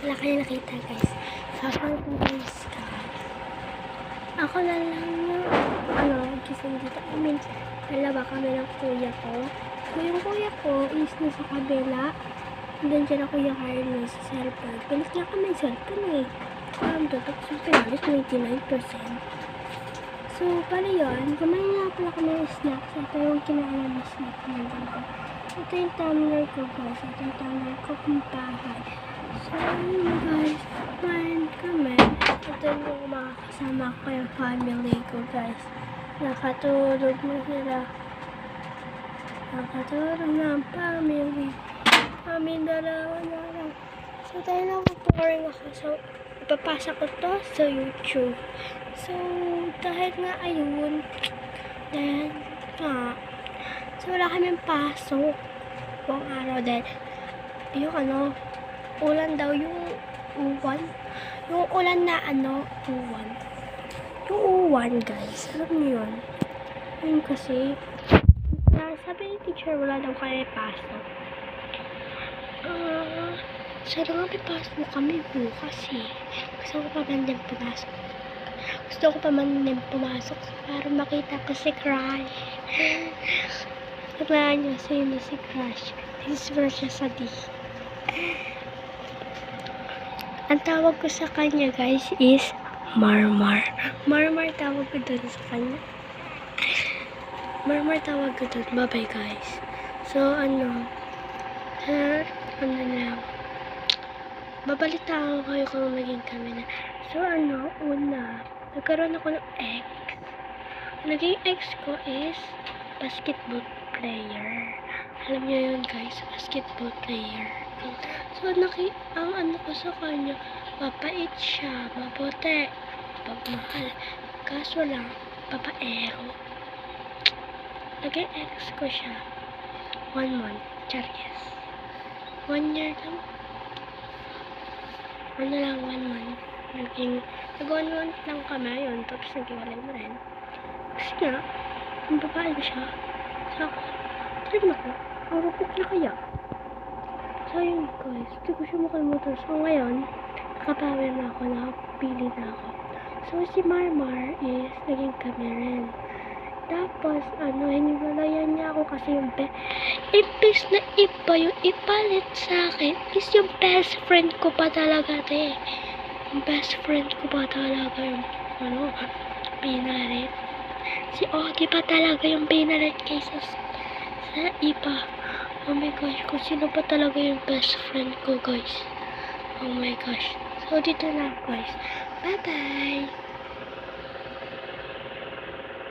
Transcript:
Wala kayo nakita guys. Ako guys. Ako na lang yung gising dito. I mean, dalawa kami ng kuya ko. So yung kuya ko is nasa kabila. And then dyan ako yung Carlos sa cellphone. Pinis lang kami yung cellphone eh. Tapos yung pinalis 99%. So, pala yun. Kumain nga pala kami ng snacks. Ito yung kinaalam na snack natin ko. Ito yung tumbler ko guys. Ito yung tumbler ko kung bahay. So, yun guys. Kumain kami. Ito yung mga kasama ko yung family ko guys. Nakatulog na sila. Nakatulog na ang family. Kami dalawa na lang. So, tayo lang pouring ako. So, ipapasa ko to sa YouTube. So, dahil nga ayun, so wala kaming pasok buong araw dahil yung ulan daw yung uwan. Yung ulan na uwan. Yung uwan guys, alam niyo yun? Yun kasi, sabi ni teacher wala daw kami pasok. Sana nga may pasok kami bukas eh. Gusto ko pa man din pumasok. Gusto ko pa man din pumasok para makita ko si Crush. Kailangan niyo sino si Crush. This is version sa D. Ang tawag ko sa kanya guys is Marmar. Marmar tawag ko dun sa kanya. Marmar tawag ko dun. Bye bye guys. So lang. Babalita ako kayo kung maging kami na. So una, nagkaroon ako ng ex. Naging ex ko is basketball player. Alam niyo yun guys, basketball player. So ang ko sa kanya, mapait siya, mabuti, pagmahal. Kaso lang, babaero. Naging ex ko siya. 1 month, charis. 1 year lang. 1 month. Nag-1 month lang kami yun. Tapos nag-iwalay na rin. Kasi nga, ang babae ko siya. Sa akin, trip na ko. Marupok na kaya. So yun guys, hindi ko siya makalimutan. So ngayon, nakapawi na ako. Nakapili na ako. So si Marmar is naging kami rin. Tapos, hiniwalayan niya ako kasi yung imbis na iba yung ipalit sa akin is yung best friend ko pa talaga yung best friend ko pa talaga yung pinalit. Si Ogie pa talaga yung pinalit kaysa sa iba. Oh my gosh, kung sino pa talaga yung best friend ko guys. Oh my gosh. So dito na guys. Bye bye.